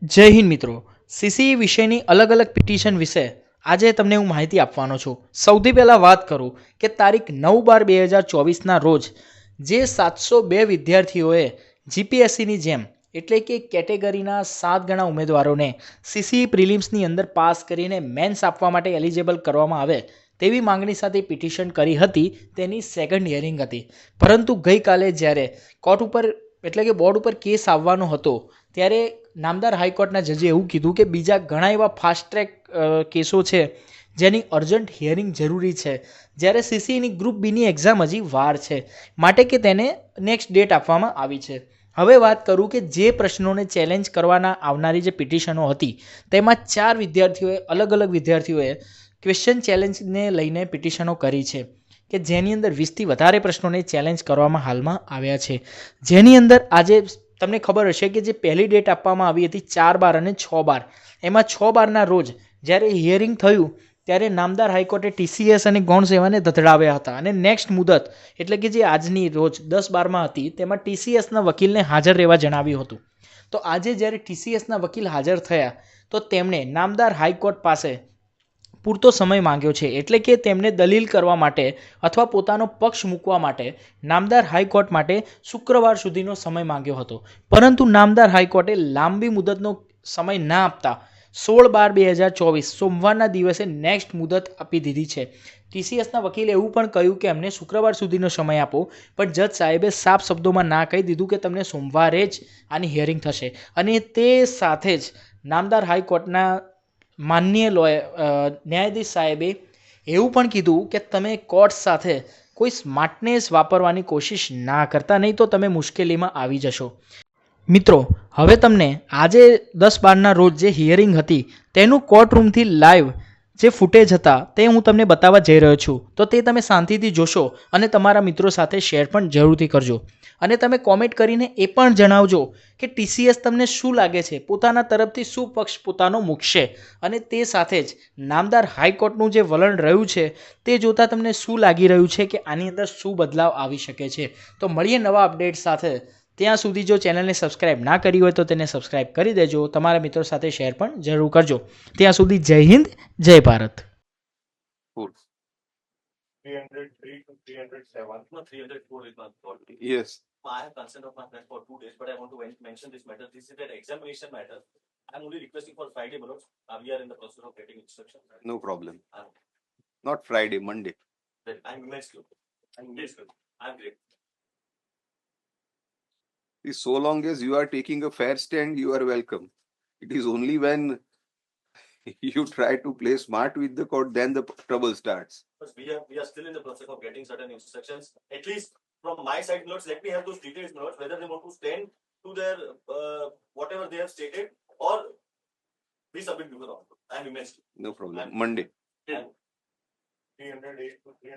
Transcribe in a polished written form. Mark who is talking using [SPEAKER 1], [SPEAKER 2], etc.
[SPEAKER 1] જય હિન્દ મિત્રો. સીસીઈ વિષયની અલગ અલગ પિટિશન વિશે આજે તમને હું માહિતી આપવાનો છું. સૌથી પહેલાં વાત કરું કે તારીખ 9/12/2024ના રોજ જે 702 વિદ્યાર્થીઓએ જીપીએસસીની જેમ એટલે કે કેટેગરીના 7 ગણા ઉમેદવારોને સીસીઈ પ્રિલિમ્સની અંદર પાસ કરીને મેન્સ આપવા માટે એલિજિબલ કરવામાં આવે તેવી માંગણી સાથે પિટિશન કરી હતી, તેની સેકન્ડ હિયરિંગ હતી. પરંતુ ગઈકાલે જ્યારે કોર્ટ ઉપર એટલે કે બોર્ડ ઉપર કેસ આવવાનો હતો ત્યારે નામદાર હાઈકોર્ટના જજે એવું કીધું કે બીજા ઘણા એવા ફાસ્ટ ટ્રેક કેસો છે જેની અર્જન્ટ હિયરિંગ જરૂરી છે, જ્યારે સીસીઈની ગ્રુપ બીની એક્ઝામ હજી વાર છે, માટે કે તેને નેક્સ્ટ ડેટ આપવામાં આવી છે. હવે વાત કરું કે જે પ્રશ્નોને ચેલેન્જ કરવાના આવનારી જે પિટિશનો હતી તેમાં 4 વિદ્યાર્થીઓએ અલગ અલગ વિદ્યાર્થીઓએ ક્વેશ્ચન ચેલેન્જને લઈને પિટિશનો કરી છે કે જેની અંદર 20થી વધારે પ્રશ્નોને ચેલેન્જ કરવામાં હાલમાં આવ્યા છે. જેની અંદર આજે તમને ખબર હશે કે જે પહેલી ડેટ આપવામાં આવી હતી 4/12 અને 6/12, એમાં 6/12ના રોજ જ્યારે હિયરિંગ થયું ત્યારે નામદાર હાઈકોર્ટે ટીસીએસ અને ગૌણ સેવાને ધતડાવ્યા હતા અને નેક્સ્ટ મુદત એટલે કે જે આજની રોજ 10/12માં હતી તેમાં ટીસીએસના વકીલને હાજર રહેવા જણાવ્યું હતું. તો આજે જ્યારે ટીસીએસના વકીલ હાજર થયા તો તેમણે નામદાર હાઈકોર્ટ પાસે પૂરતો સમય માંગ્યો છે, એટલે કે તેમને દલીલ કરવા માટે અથવા પોતાનો પક્ષ મૂકવા માટે નામદાર હાઈકોર્ટ માટે શુક્રવાર સુધીનો સમય માંગ્યો હતો. પરંતુ નામદાર હાઈકોર્ટે લાંબી મુદતનો સમય ના આપતા 16/12/2024 સોમવારના દિવસે નેક્સ્ટ મુદત આપી દીધી છે. ટીસીએસના વકીલે એવું પણ કહ્યું કે અમને શુક્રવાર સુધીનો સમય આપો, પણ જજ સાહેબે સાફ શબ્દોમાં ના કહી દીધું કે તમને સોમવારે જ આની હિયરિંગ થશે. અને તે સાથે જ નામદાર હાઈકોર્ટના માનનીય ન્યાયાધીશ સાહેબે એવું પણ કીધું કે તમે કોર્ટ સાથે કોઈ સ્માર્ટનેસ વાપરવાની કોશિશ ના કરતા, નહીં તો તમે મુશ્કેલીમાં આવી જશો. મિત્રો, હવે તમને આજે 10/12ના રોજ જે હિયરિંગ હતી તેનું કોર્ટરૂમથી લાઈવ જે ફૂટેજ હતા તે હું તમને બતાવવા જઈ રહ્યો છું, તો તે તમે શાંતિથી જોશો અને તમારા મિત્રો સાથે શેર પણ જરૂરથી કરજો. અને તમે કોમેન્ટ કરીને એ પણ જણાવજો કે ટીસીએસ તમને શું લાગે છે, પોતાના તરફથી શું પક્ષ પોતાનો મૂકશે, અને તે સાથે જ નામદાર હાઈકોર્ટનું જે વલણ રહ્યું છે તે જોતાં તમને શું લાગી રહ્યું છે કે આની અંદર શું બદલાવ આવી શકે છે. તો મળીએ નવા અપડેટ સાથે. ત્યાં સુધી જો ચેનલને સબસ્ક્રાઇબ ના કરી હોય તો તેને સબસ્ક્રાઇબ કરી દેજો, તમારા મિત્રો સાથે શેર પણ જરૂર કરજો. ત્યાં સુધી જય હિન્દ, જય Bharat.
[SPEAKER 2] Cool.
[SPEAKER 3] 303 to 307.
[SPEAKER 4] No, 304 is not called.
[SPEAKER 2] Yes.
[SPEAKER 4] I have consent of my friend for 2 days, but I want to mention this matter. This is an examination matter. I'm only requesting for Friday, Manoj. We are in the process of getting instructions.
[SPEAKER 2] No problem.
[SPEAKER 4] Uh,
[SPEAKER 2] Not Friday, Monday.
[SPEAKER 4] I'm immense good. I'm immense good. I'm great.
[SPEAKER 2] See, so long as you are taking a fair stand, you are welcome. It is only when you try to play smart with the court, then the trouble starts.
[SPEAKER 4] Because we are still in the process of getting certain instructions. At least from my side, Manoj, let me have those details, Manoj, whether they want to stand to their whatever they have stated or we submit before the court. I'm immense.
[SPEAKER 2] No problem.
[SPEAKER 4] I'm-
[SPEAKER 2] Monday.
[SPEAKER 4] Yeah.
[SPEAKER 3] 308 to 300.